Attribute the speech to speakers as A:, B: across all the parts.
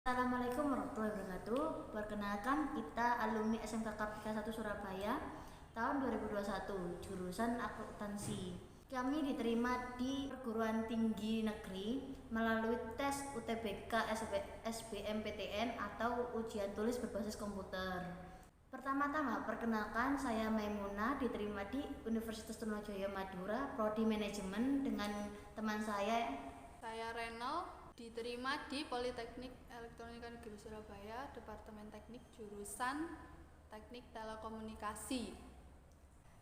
A: Assalamualaikum warahmatullahi wabarakatuh. Perkenalkan, kita alumni SMK Kartika 1 Surabaya tahun 2021, jurusan akuntansi. Kami diterima di perguruan tinggi negeri melalui tes UTBK SBMPTN atau ujian tulis berbasis komputer. Pertama-tama, perkenalkan, saya Maimunah, diterima di Universitas Trunojoyo Madura, Prodi Manajemen dengan teman saya
B: Renal, diterima di Politeknik Elektronika Negeri Surabaya, Departemen Teknik, jurusan Teknik Telekomunikasi.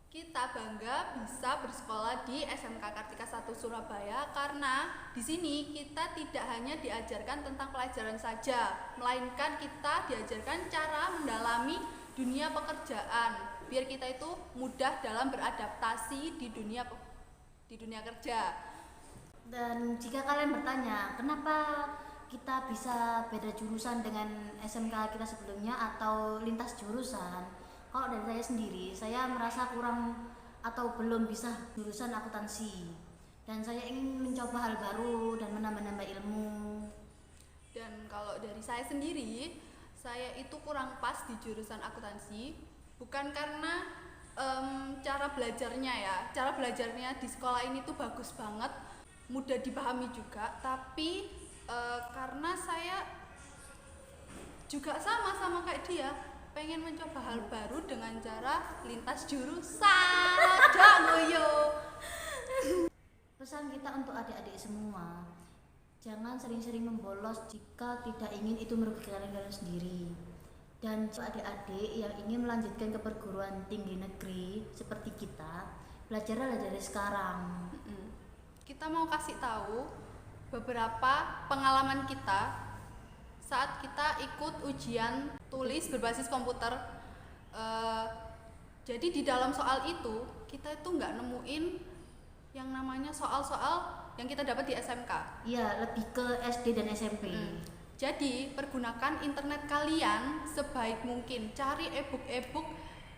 B: Kita bangga bisa bersekolah di SMK Kartika 1 Surabaya karena di sini kita tidak hanya diajarkan tentang pelajaran saja, melainkan kita diajarkan cara mendalami dunia pekerjaan biar kita itu mudah dalam beradaptasi di dunia kerja.
A: Dan jika kalian bertanya, kenapa kita bisa beda jurusan dengan SMK kita sebelumnya atau lintas jurusan? Kalau dari saya sendiri, saya merasa kurang atau belum bisa jurusan akuntansi. Dan saya ingin mencoba hal baru dan menambah-nambah ilmu.
B: Dan kalau dari saya sendiri, saya itu kurang pas di jurusan akuntansi, bukan karena cara belajarnya di sekolah ini tuh bagus banget, mudah dipahami juga, tapi karena saya juga sama kayak dia, pengen mencoba hal baru dengan cara lintas jurusan. Jagoyo.
A: Pesan kita untuk adik-adik semua, jangan sering-sering membolos jika tidak ingin itu merugikan kalian sendiri. Dan adik-adik yang ingin melanjutkan ke perguruan tinggi negeri seperti kita, belajarlah dari sekarang.
B: Kita mau kasih tahu beberapa pengalaman kita saat kita ikut ujian tulis berbasis komputer. Jadi di dalam soal itu kita itu nggak nemuin yang namanya soal-soal yang kita dapat di SMK.
A: Iya, lebih ke SD dan SMP.
B: Jadi pergunakan internet kalian sebaik mungkin, cari e-book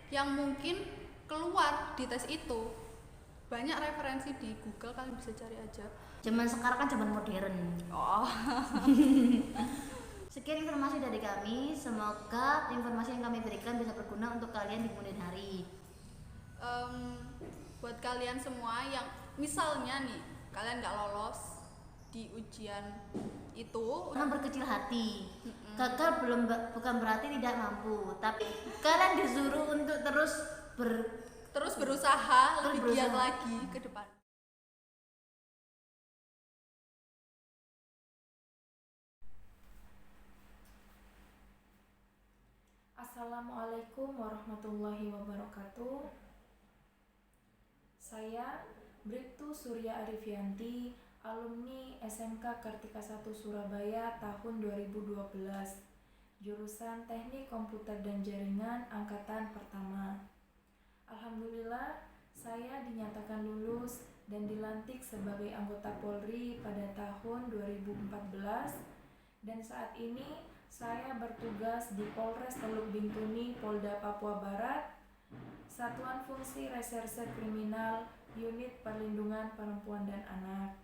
B: yang mungkin keluar di tes itu. Banyak referensi di Google, kalian bisa cari aja.
A: Zaman sekarang kan zaman modern.
B: Oh.
A: Sekian informasi dari kami, semoga informasi yang kami berikan bisa berguna untuk kalian di kemudian hari.
B: Buat kalian semua yang misalnya nih kalian nggak lolos di ujian itu,
A: jangan berkecil hati. Gagal bukan berarti tidak mampu, tapi kalian disuruh untuk terus
B: berusaha lebih giat lagi ke depan.
C: Assalamualaikum warahmatullahi wabarakatuh. Saya Bribtu Surya Arifianti, alumni SMK Kartika 1 Surabaya tahun 2012, jurusan Teknik Komputer dan Jaringan angkatan pertama. Alhamdulillah, saya dinyatakan lulus dan dilantik sebagai anggota Polri pada tahun 2014, dan saat ini saya bertugas di Polres Teluk Bintuni, Polda Papua Barat, Satuan Fungsi Reserse Kriminal, Unit Perlindungan Perempuan dan Anak.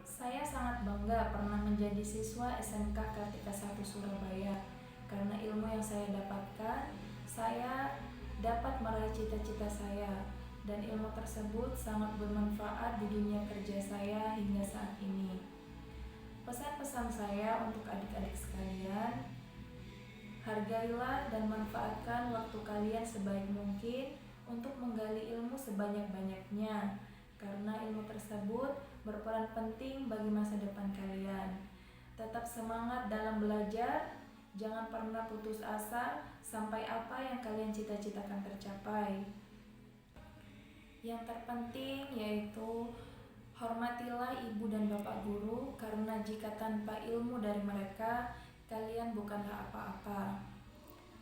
C: Saya sangat bangga pernah menjadi siswa SMK Kartika 1 Surabaya karena ilmu yang saya dapatkan, saya dapat meraih cita-cita saya, dan ilmu tersebut sangat bermanfaat di dunia kerja saya hingga saat ini. Pesan-pesan saya untuk adik-adik sekalian, hargailah dan manfaatkan waktu kalian sebaik mungkin untuk menggali ilmu sebanyak-banyaknya, karena ilmu tersebut berperan penting bagi masa depan kalian. Tetap semangat dalam belajar, jangan pernah putus asa sampai apa yang kalian cita-citakan tercapai. Yang terpenting yaitu hormatilah ibu dan bapak guru, karena jika tanpa ilmu dari mereka, kalian bukanlah apa-apa.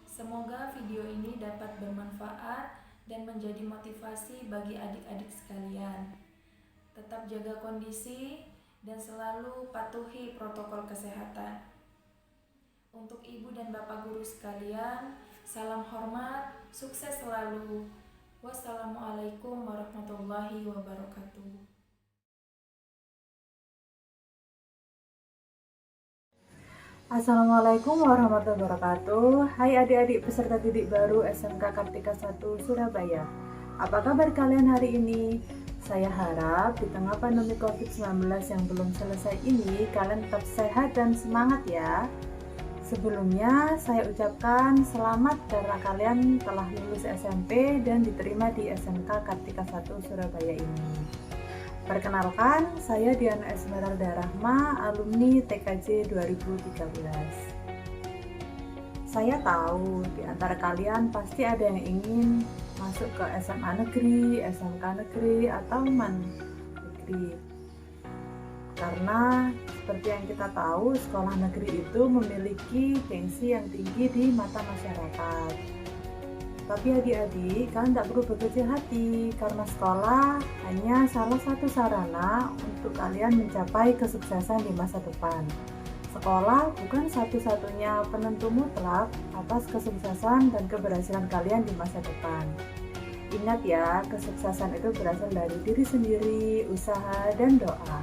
C: Semoga video ini dapat bermanfaat dan menjadi motivasi bagi adik-adik sekalian. Tetap jaga kondisi dan selalu patuhi protokol kesehatan. Untuk ibu dan bapak guru sekalian, salam hormat, sukses selalu. Wassalamualaikum warahmatullahi wabarakatuh.
D: Assalamualaikum warahmatullahi wabarakatuh. Hai adik-adik peserta didik baru SMK Kartika 1 Surabaya. Apa kabar kalian hari ini? Saya harap di tengah pandemi COVID-19 yang belum selesai ini, kalian tetap sehat dan semangat ya. Sebelumnya, saya ucapkan selamat karena kalian telah lulus SMP dan diterima di SMK Kartika 1 Surabaya ini. Perkenalkan, saya Diana Esmeralda Rahma, alumni TKJ 2013. Saya tahu di antara kalian pasti ada yang ingin masuk ke SMA negeri, SMK negeri, atau MAN negeri. Karena seperti yang kita tahu, sekolah negeri itu memiliki gengsi yang tinggi di mata masyarakat. Tapi adik-adik, kalian tidak perlu berkecil hati karena sekolah hanya salah satu sarana untuk kalian mencapai kesuksesan di masa depan. Sekolah bukan satu-satunya penentu mutlak atas kesuksesan dan keberhasilan kalian di masa depan. Ingat ya, kesuksesan itu berasal dari diri sendiri, usaha, dan doa.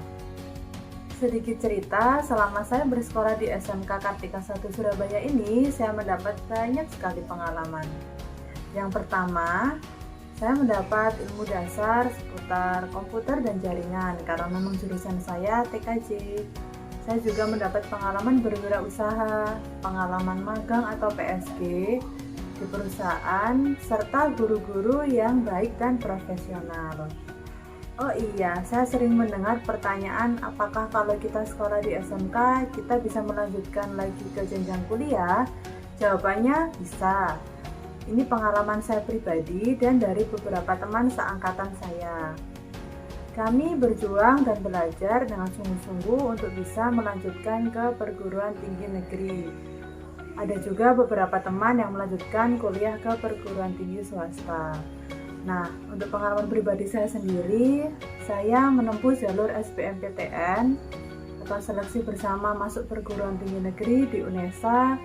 D: Sedikit cerita, selama saya bersekolah di SMK Kartika 1 Surabaya ini, saya mendapat banyak sekali pengalaman. Yang pertama, saya mendapat ilmu dasar seputar komputer dan jaringan karena memang jurusan saya TKJ. Saya juga mendapat pengalaman berwirausaha, pengalaman magang atau PSG di perusahaan, serta guru-guru yang baik dan profesional. Oh iya, saya sering mendengar pertanyaan apakah kalau kita sekolah di SMK kita bisa melanjutkan lagi ke jenjang kuliah? Jawabannya bisa. Ini pengalaman saya pribadi dan dari beberapa teman seangkatan saya. Kami berjuang dan belajar dengan sungguh-sungguh untuk bisa melanjutkan ke perguruan tinggi negeri. Ada juga beberapa teman yang melanjutkan kuliah ke perguruan tinggi swasta. Nah, untuk pengalaman pribadi saya sendiri, saya menempuh jalur SBMPTN atau seleksi bersama masuk perguruan tinggi negeri di UNESA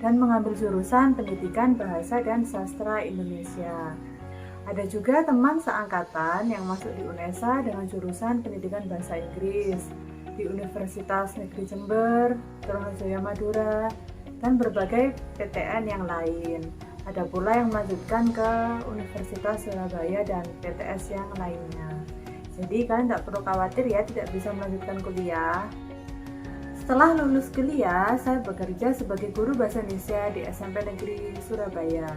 D: dan mengambil jurusan Pendidikan Bahasa dan Sastra Indonesia. Ada juga teman seangkatan yang masuk di UNESA dengan jurusan Pendidikan Bahasa Inggris di Universitas Negeri Jember, Trunojoyo Madura, dan berbagai PTN yang lain. Ada pula yang melanjutkan ke Universitas Surabaya dan PTS yang lainnya. Jadi kalian tidak perlu khawatir ya tidak bisa melanjutkan kuliah. Setelah lulus kuliah, saya bekerja sebagai guru bahasa Indonesia di SMP Negeri Surabaya.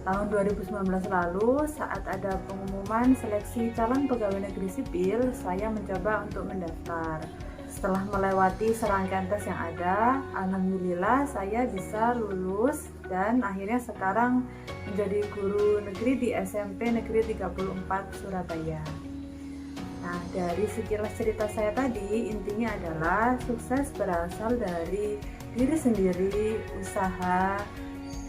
D: Tahun 2019 lalu, saat ada pengumuman seleksi calon pegawai negeri sipil, saya mencoba untuk mendaftar. Setelah melewati serangkaian tes yang ada, alhamdulillah saya bisa lulus dan akhirnya sekarang menjadi guru negeri di SMP Negeri 34 Surabaya. Nah, dari sekilas cerita saya tadi, intinya adalah sukses berasal dari diri sendiri, usaha,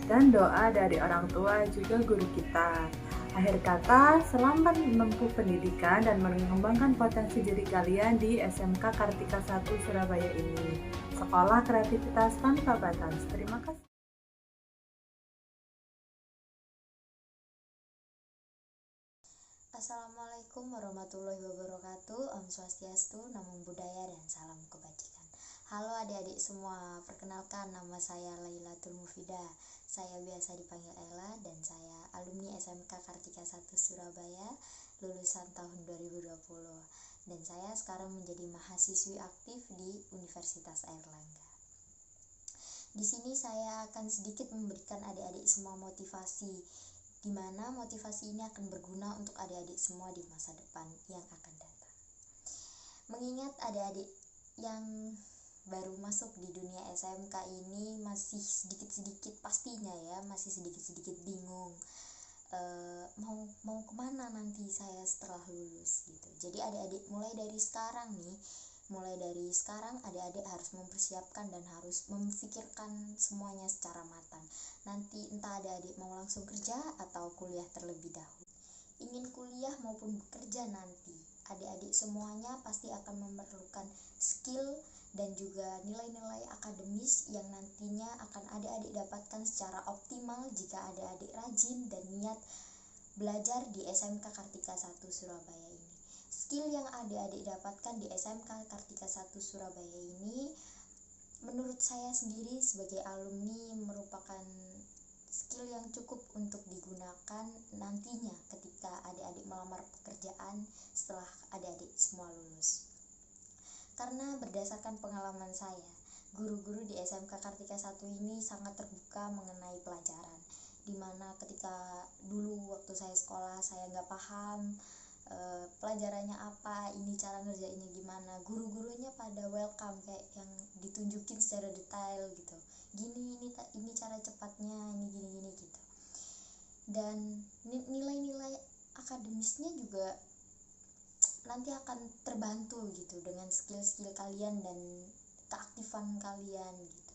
D: dan doa dari orang tua juga guru kita. Akhir kata, selamat menempuh pendidikan dan mengembangkan potensi diri kalian di SMK Kartika 1 Surabaya ini. Sekolah kreativitas tanpa batas. Terima kasih.
A: Assalamualaikum warahmatullahi wabarakatuh. Om Swastiastu, Namo Buddhaya, dan salam kebajikan. Halo adik-adik semua, perkenalkan nama saya Lailatul Mufidah. Saya biasa dipanggil Ella dan saya alumni SMK Kartika 1 Surabaya, lulusan tahun 2020. Dan saya sekarang menjadi mahasiswi aktif di Universitas Airlangga. Di sini saya akan sedikit memberikan adik-adik semua motivasi, di mana motivasi ini akan berguna untuk adik-adik semua di masa depan yang akan datang. Mengingat adik-adik yang baru masuk di dunia SMK ini masih sedikit-sedikit pastinya ya, masih sedikit-sedikit bingung mau kemana nanti saya setelah lulus gitu. Jadi adik-adik mulai dari sekarang adik-adik harus mempersiapkan dan harus memikirkan semuanya secara matang. Nanti entah adik-adik mau langsung kerja atau kuliah terlebih dahulu. Ingin kuliah maupun bekerja nanti, adik-adik semuanya pasti akan memerlukan skill dan juga nilai-nilai akademis yang nantinya akan adik-adik dapatkan secara optimal jika adik-adik rajin dan niat belajar di SMK Kartika 1 Surabaya ini. Skill yang adik-adik dapatkan di SMK Kartika 1 Surabaya ini
E: menurut saya sendiri sebagai alumni merupakan skill yang cukup untuk digunakan nantinya ketika adik-adik melamar pekerjaan setelah adik-adik semua lulus. Karena berdasarkan pengalaman saya, guru-guru di SMK Kartika 1 ini sangat terbuka mengenai pelajaran, dimana ketika dulu waktu saya sekolah saya nggak paham pelajarannya apa, ini cara ngerjainnya gimana, guru-gurunya pada welcome, kayak yang ditunjukin secara detail gitu, ini cara cepatnya, ini gini gitu. Dan nilai-nilai akademisnya juga nanti akan terbantu gitu dengan skill-skill kalian dan keaktifan kalian gitu.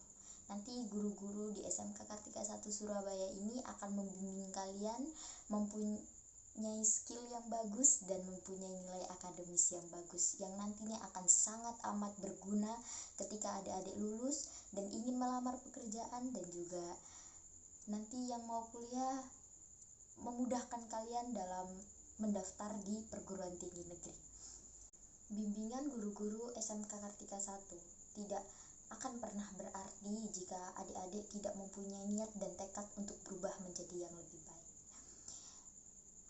E: Nanti guru-guru di SMK Kartika 1 Surabaya ini akan membimbing kalian mempunyai skill yang bagus dan mempunyai nilai akademis yang bagus, yang nantinya akan sangat amat berguna ketika adik-adik lulus dan ingin melamar pekerjaan, dan juga nanti yang mau kuliah memudahkan kalian dalam mendaftar di perguruan tinggi negeri. Bimbingan guru-guru SMK Kartika 1 tidak akan pernah berarti jika adik-adik tidak mempunyai niat dan tekad untuk berubah menjadi yang lebih baik.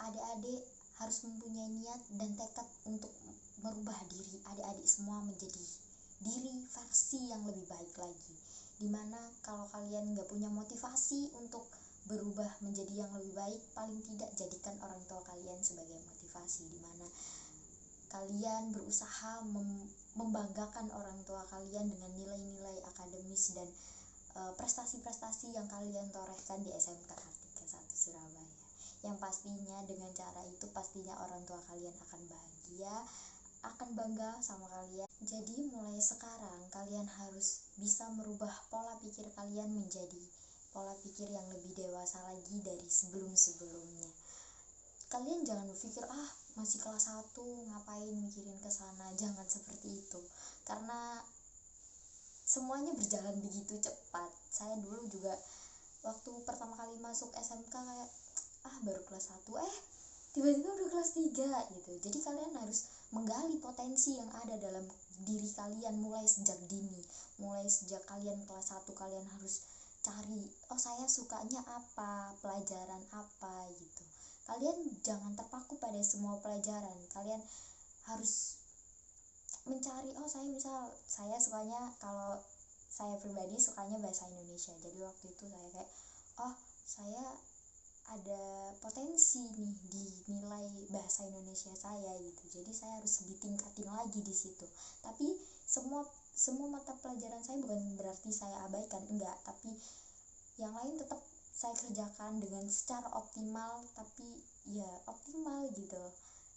E: Adik-adik harus mempunyai niat dan tekad untuk merubah diri adik-adik semua menjadi diri versi yang lebih baik lagi. Dimana kalau kalian gak punya motivasi untuk berubah menjadi yang lebih baik, paling tidak jadikan orang tua kalian sebagai motivasi, dimana kalian berusaha membanggakan orang tua kalian dengan nilai-nilai akademis dan prestasi-prestasi yang kalian torehkan di SMK Kartika 1 Surabaya. Yang pastinya dengan cara itu pastinya orang tua kalian akan bahagia, akan bangga sama kalian. Jadi mulai sekarang kalian harus bisa merubah pola pikir kalian menjadi pola pikir yang lebih dewasa lagi dari sebelum-sebelumnya. Kalian jangan berpikir, masih kelas 1 ngapain mikirin ke sana. Jangan seperti itu. Karena semuanya berjalan begitu cepat. Saya dulu juga waktu pertama kali masuk SMK kayak baru kelas 1, tiba-tiba udah kelas 3 gitu. Jadi kalian harus menggali potensi yang ada dalam diri kalian mulai sejak dini. Mulai sejak kalian kelas 1 kalian harus cari, saya sukanya apa, pelajaran apa gitu. Kalian jangan terpaku pada semua pelajaran. Kalian harus mencari, saya sukanya, kalau saya pribadi sukanya bahasa Indonesia. Jadi waktu itu saya kayak, saya ada potensi nih di nilai bahasa Indonesia saya gitu. Jadi saya harus ditingkatin lagi di situ. Tapi semua mata pelajaran saya bukan berarti saya abaikan, enggak, tapi yang lain tetap saya kerjakan dengan secara optimal, tapi ya optimal gitu.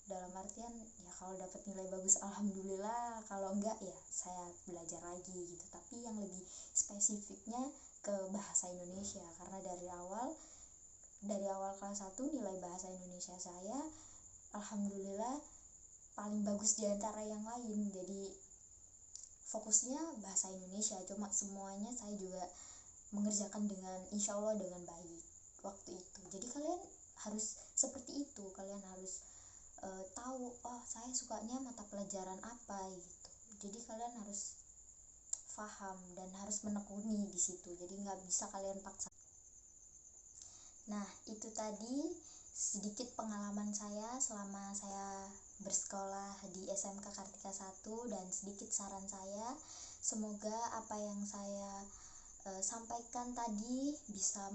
E: Dalam artian ya kalau dapat nilai bagus alhamdulillah, kalau enggak ya saya belajar lagi gitu. Tapi yang lebih spesifiknya ke bahasa Indonesia, karena dari awal kelas 1 nilai bahasa Indonesia saya alhamdulillah paling bagus di antara yang lain. Jadi fokusnya bahasa Indonesia, cuma semuanya saya juga mengerjakan dengan insya Allah dengan baik waktu itu. Jadi kalian harus seperti itu, kalian harus tahu saya sukanya mata pelajaran apa gitu. Jadi kalian harus paham dan harus menekuni di situ. Jadi nggak bisa kalian paksa. Nah, itu tadi sedikit pengalaman saya selama saya bersekolah di SMK Kartika 1 dan sedikit saran saya. Semoga apa yang saya sampaikan tadi bisa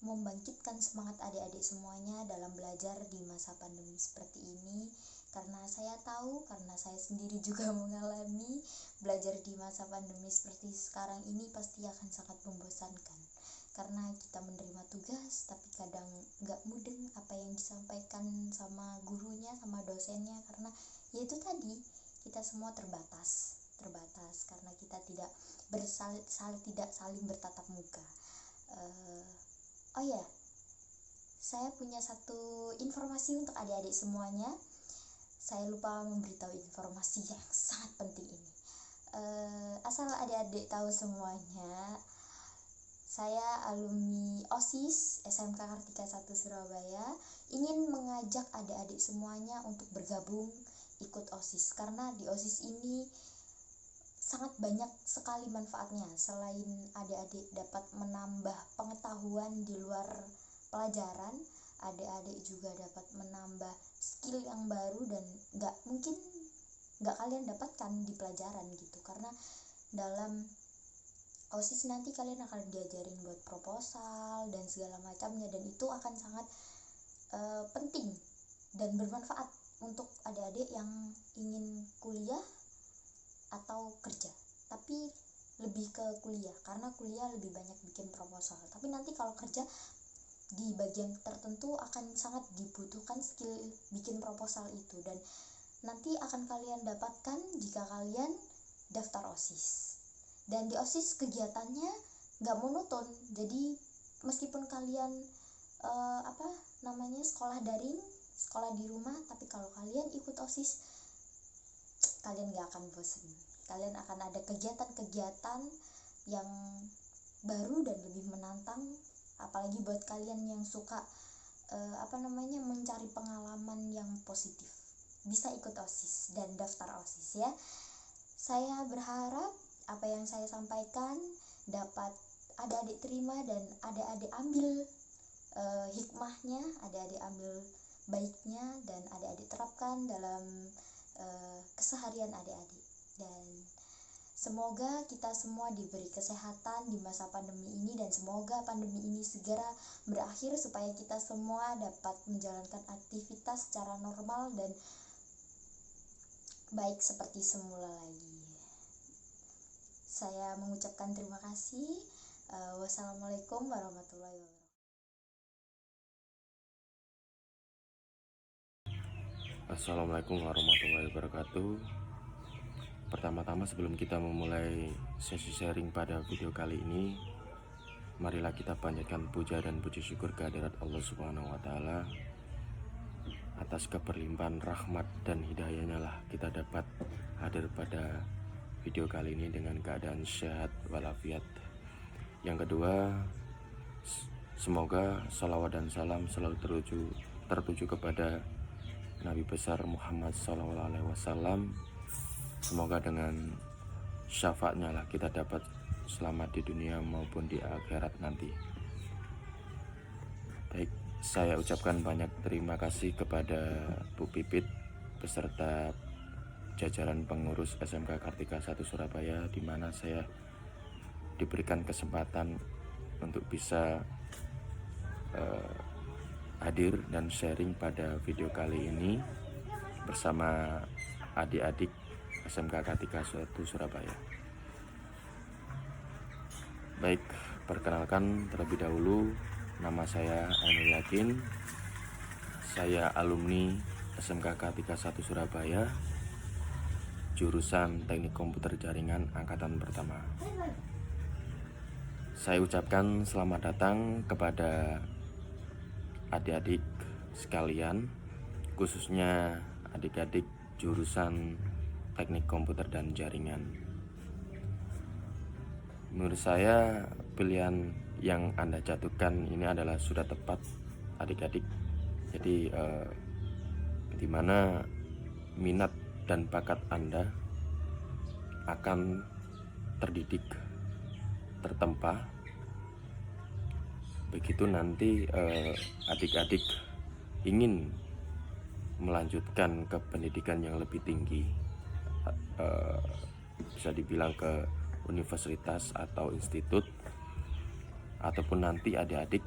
E: membangkitkan semangat adik-adik semuanya dalam belajar di masa pandemi seperti ini. Karena saya tahu, karena saya sendiri juga mengalami belajar di masa pandemi seperti sekarang ini pasti akan sangat membosankan. Karena kita menerima tugas tapi kadang gak mudeng apa yang disampaikan sama gurunya, sama dosennya, karena ya itu tadi, kita semua terbatas karena kita tidak saling bertatap muka. Saya punya satu informasi untuk adik-adik semuanya. Saya lupa memberitahu informasi yang sangat penting ini. Asal adik-adik tahu semuanya, saya alumni OSIS SMK Kartika 1 Surabaya ingin mengajak adik-adik semuanya untuk bergabung ikut OSIS. Karena di OSIS ini sangat banyak sekali manfaatnya. Selain adik-adik dapat menambah pengetahuan di luar pelajaran, adik-adik juga dapat menambah skill yang baru dan mungkin nggak kalian dapatkan di pelajaran gitu. Karena dalam OSIS nanti kalian akan diajarin buat proposal dan segala macamnya, dan itu akan sangat penting dan bermanfaat untuk adik-adik yang ingin kuliah atau kerja, tapi lebih ke kuliah karena kuliah lebih banyak bikin proposal. Tapi nanti kalau kerja di bagian tertentu akan sangat dibutuhkan skill bikin proposal itu, dan nanti akan kalian dapatkan jika kalian daftar OSIS. Dan di OSIS kegiatannya nggak monoton, jadi meskipun kalian sekolah daring, sekolah di rumah, tapi kalau kalian ikut OSIS kalian gak akan bosan. Kalian akan ada kegiatan-kegiatan yang baru dan lebih menantang, apalagi buat kalian yang suka mencari pengalaman yang positif. Bisa ikut OSIS dan daftar OSIS ya. Saya berharap apa yang saya sampaikan dapat adik-adik terima dan adik-adik ambil hikmahnya, adik-adik ambil baiknya, dan adik-adik terapkan dalam keseharian adik-adik. Dan semoga kita semua diberi kesehatan di masa pandemi ini, dan semoga pandemi ini segera berakhir supaya kita semua dapat menjalankan aktivitas secara normal dan baik seperti semula lagi. Saya mengucapkan terima kasih. Wassalamualaikum warahmatullahi wabarakatuh.
F: Assalamualaikum warahmatullahi wabarakatuh. Pertama-tama sebelum kita memulai sesi sharing pada video kali ini, marilah kita panjatkan puja dan puji syukur kehadirat Allah Subhanahu wa Ta'ala. Atas keberlimpahan rahmat dan hidayahnya lah kita dapat hadir pada video kali ini dengan keadaan sehat walafiat. Yang kedua, semoga salawat dan salam selalu tertuju kepada Nabi besar Muhammad SAW. Semoga dengan syafaatnya lah kita dapat selamat di dunia maupun di akhirat nanti. Baik, saya ucapkan banyak terima kasih kepada Bu Pipit beserta jajaran pengurus SMK Kartika 1 Surabaya, di mana saya diberikan kesempatan untuk bisa hadir dan sharing pada video kali ini bersama adik-adik SMK Kartika 1 Surabaya. Baik, perkenalkan terlebih dahulu, nama saya Ainul Yakin. Saya alumni SMK Kartika 1 Surabaya, jurusan Teknik Komputer Jaringan angkatan pertama. Saya ucapkan selamat datang kepada adik-adik sekalian, khususnya adik-adik jurusan Teknik Komputer dan Jaringan. Menurut saya pilihan yang Anda jatuhkan ini adalah sudah tepat adik-adik. Jadi di mana minat dan bakat Anda akan terdidik, tertempa. Begitu nanti adik-adik ingin melanjutkan ke pendidikan yang lebih tinggi, bisa dibilang ke universitas atau institut, ataupun nanti adik-adik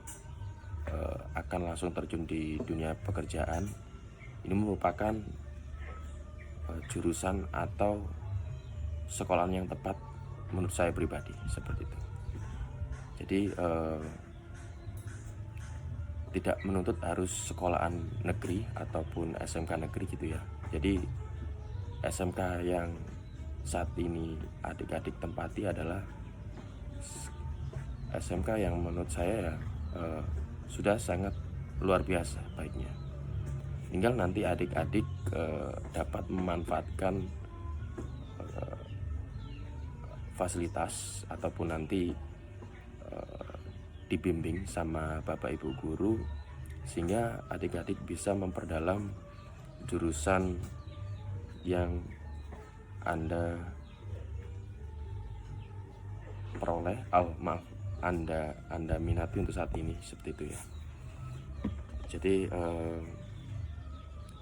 F: akan langsung terjun di dunia pekerjaan. Ini merupakan jurusan atau sekolahan yang tepat menurut saya pribadi, seperti itu. Jadi tidak menuntut harus sekolahan negeri ataupun SMK negeri gitu ya. Jadi SMK yang saat ini adik-adik tempati adalah SMK yang menurut saya sudah sangat luar biasa baiknya. Tinggal nanti adik-adik dapat memanfaatkan fasilitas ataupun nanti dibimbing sama Bapak Ibu guru, sehingga adik-adik bisa memperdalam jurusan yang Anda peroleh, Anda minati untuk saat ini, seperti itu ya. Jadi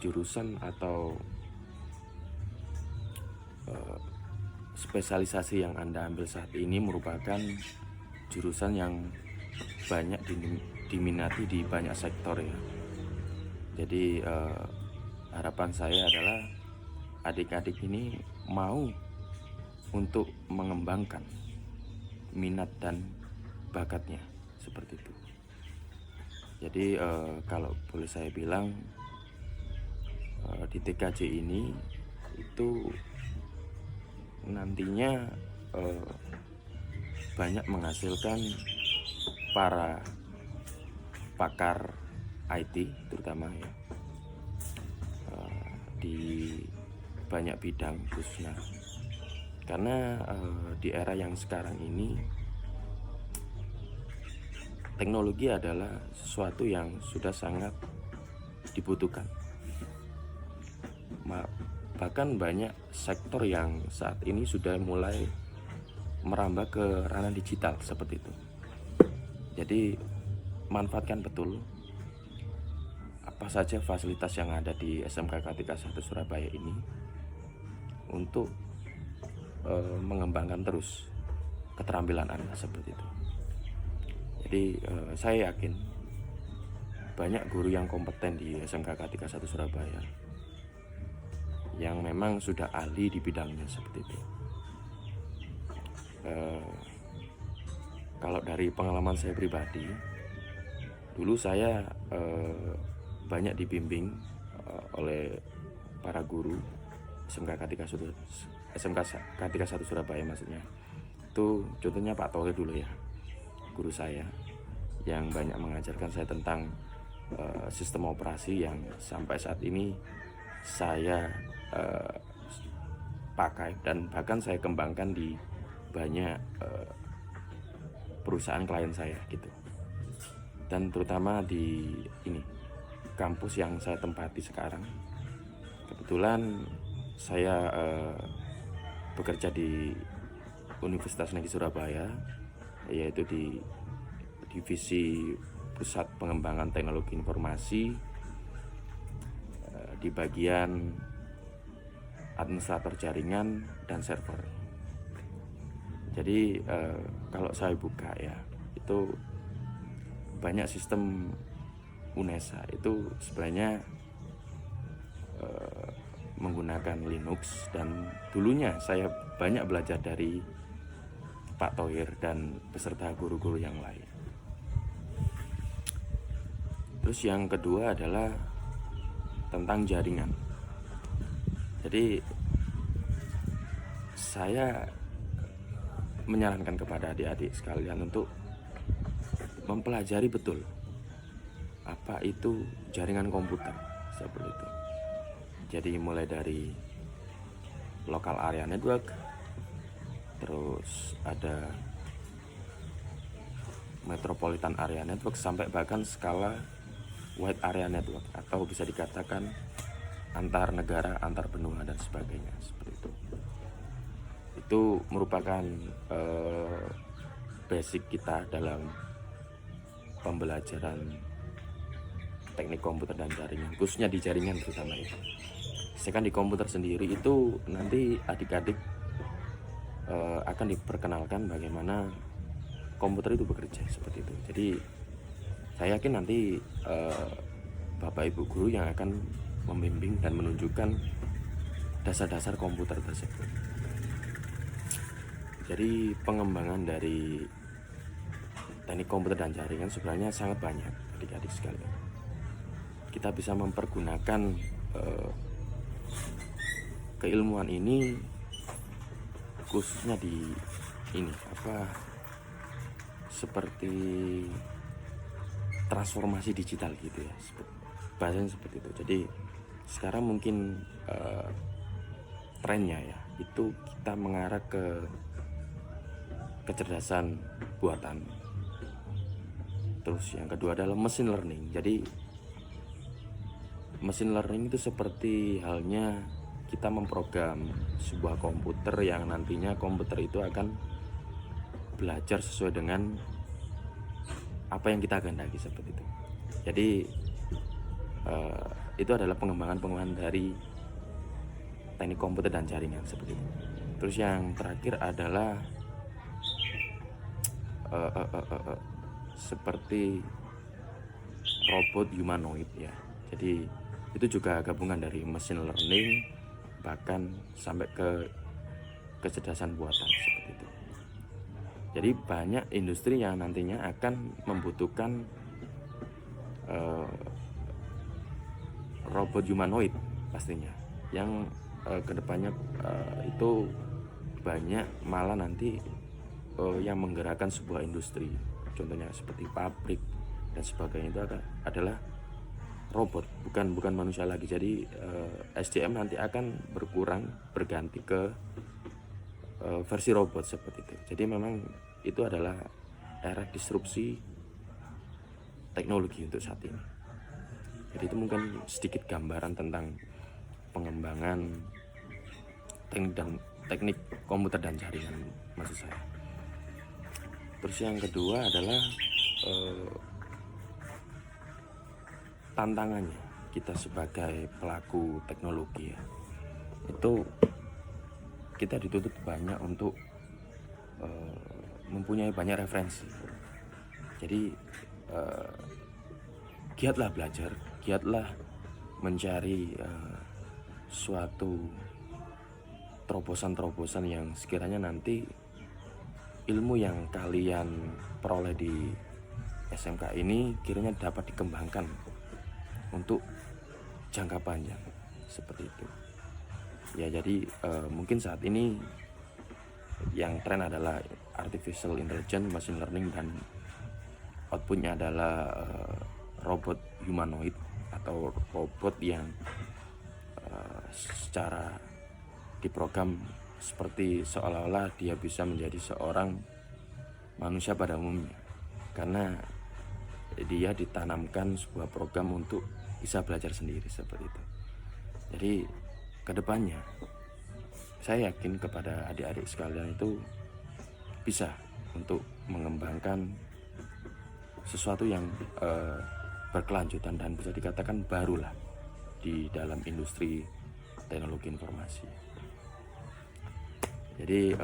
F: jurusan atau spesialisasi yang Anda ambil saat ini merupakan jurusan yang banyak diminati di banyak sektor ya. Jadi harapan saya adalah adik-adik ini mau untuk mengembangkan minat dan bakatnya, seperti itu. Jadi kalau boleh saya bilang, di TKJ ini itu nantinya banyak menghasilkan para pakar IT terutama ya, di banyak bidang khususnya, karena di era yang sekarang ini teknologi adalah sesuatu yang sudah sangat dibutuhkan. Bahkan banyak sektor yang saat ini sudah mulai merambah ke ranah digital seperti itu. Jadi manfaatkan betul apa saja fasilitas yang ada di SMK Kartika 1 Surabaya ini untuk mengembangkan terus keterampilan Anda, seperti itu. Jadi saya yakin banyak guru yang kompeten di SMK Kartika 1 Surabaya yang memang sudah ahli di bidangnya, seperti itu. Kalau dari pengalaman saya pribadi, dulu saya banyak dibimbing oleh para guru SMK Kartika 1 Surabaya maksudnya. Itu contohnya Pak Tohe dulu ya, guru saya yang banyak mengajarkan saya tentang sistem operasi yang sampai saat ini saya pakai dan bahkan saya kembangkan di banyak perusahaan klien saya gitu. Dan terutama di ini kampus yang saya tempati sekarang, kebetulan saya bekerja di Universitas Negeri Surabaya, yaitu di divisi Pusat Pengembangan Teknologi Informasi, di bagian administrator jaringan dan server. Jadi kalau saya buka ya, itu banyak sistem UNESA itu sebenarnya menggunakan Linux, dan dulunya saya banyak belajar dari Pak Thohir dan beserta guru-guru yang lain. Terus yang kedua adalah tentang jaringan. Jadi saya menyarankan kepada adik-adik sekalian untuk mempelajari betul apa itu jaringan komputer, seperti itu. Jadi mulai dari local area network, terus ada metropolitan area network, sampai bahkan skala wide area network, atau bisa dikatakan antar negara, antar benua dan sebagainya, seperti itu. Itu merupakan basic kita dalam pembelajaran teknik komputer dan jaringan, khususnya di jaringan terutama ya. Sedangkan di komputer sendiri itu nanti adik-adik akan diperkenalkan bagaimana komputer itu bekerja, seperti itu. Jadi saya yakin nanti Bapak Ibu guru yang akan membimbing dan menunjukkan dasar-dasar komputer tersebut. Jadi pengembangan dari teknik komputer dan jaringan sebenarnya sangat banyak adik-adik sekalian. Kita bisa mempergunakan keilmuan ini khususnya di ini seperti transformasi digital gitu ya, bahasanya seperti itu. Jadi sekarang mungkin trennya ya itu kita mengarah ke kecerdasan buatan. Terus yang kedua adalah machine learning. Jadi machine learning itu seperti halnya kita memprogram sebuah komputer yang nantinya komputer itu akan belajar sesuai dengan apa yang kita kehendaki seperti itu. Jadi itu adalah pengembangan dari teknik komputer dan jaringan seperti itu. Terus yang terakhir adalah seperti robot humanoid ya. Jadi itu juga gabungan dari machine learning bahkan sampai ke kecerdasan buatan seperti itu. Jadi banyak industri yang nantinya akan membutuhkan robot humanoid pastinya, yang kedepannya itu banyak malah nanti yang menggerakkan sebuah industri, contohnya seperti pabrik dan sebagainya, itu adalah robot, bukan manusia lagi. Jadi SDM nanti akan berganti ke versi robot seperti itu. Jadi memang itu adalah era disrupsi teknologi untuk saat ini. Jadi itu mungkin sedikit gambaran tentang pengembangan teknik komputer dan jaringan maksud saya. Terus yang kedua adalah tantangannya kita sebagai pelaku teknologi ya. Itu kita dituntut banyak untuk mempunyai banyak referensi. Jadi giatlah belajar, giatlah mencari suatu terobosan-terobosan yang sekiranya nanti ilmu yang kalian peroleh di SMK ini kiranya dapat dikembangkan untuk jangka panjang seperti itu. Ya, jadi mungkin saat ini yang tren adalah artificial intelligence, machine learning, dan outputnya adalah robot humanoid atau robot yang secara diprogram seperti seolah-olah dia bisa menjadi seorang manusia pada umumnya, karena dia ditanamkan sebuah program untuk bisa belajar sendiri seperti itu. Jadi kedepannya saya yakin kepada adik-adik sekalian itu bisa untuk mengembangkan sesuatu yang berkelanjutan dan bisa dikatakan barulah di dalam industri teknologi informasi. Jadi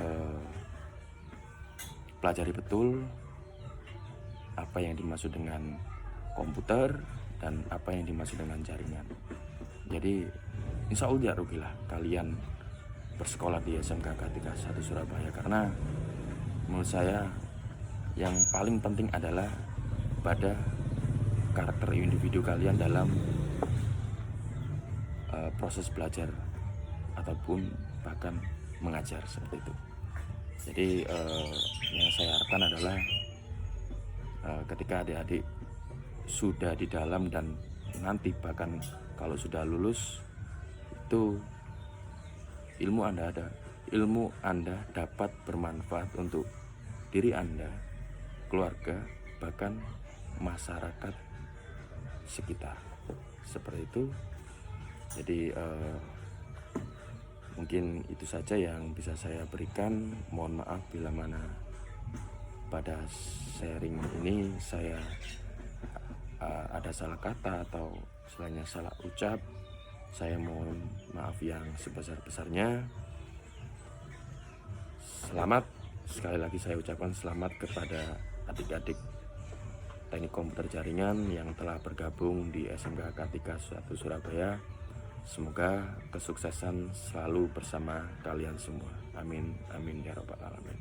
F: pelajari betul apa yang dimaksud dengan komputer dan apa yang dimaksud dengan jaringan. Jadi insya Allah tidak rugilah kalian bersekolah di SMK Kartika 1 Surabaya, karena menurut saya yang paling penting adalah pada karakter individu kalian dalam proses belajar ataupun bahkan mengajar seperti itu. Jadi yang saya harapkan adalah ketika adik-adik sudah di dalam dan nanti bahkan kalau sudah lulus itu ilmu Anda dapat bermanfaat untuk diri Anda, keluarga, bahkan masyarakat sekitar seperti itu. Jadi mungkin itu saja yang bisa saya berikan. Mohon maaf bila mana pada sharing ini saya ada salah kata atau istilahnya salah ucap. Saya mohon maaf yang sebesar-besarnya. Selamat, sekali lagi saya ucapkan selamat kepada adik-adik teknik komputer jaringan yang telah bergabung di SMK Kartika 1 Surabaya. Semoga kesuksesan selalu bersama kalian semua. Amin, amin ya rabbal alamin.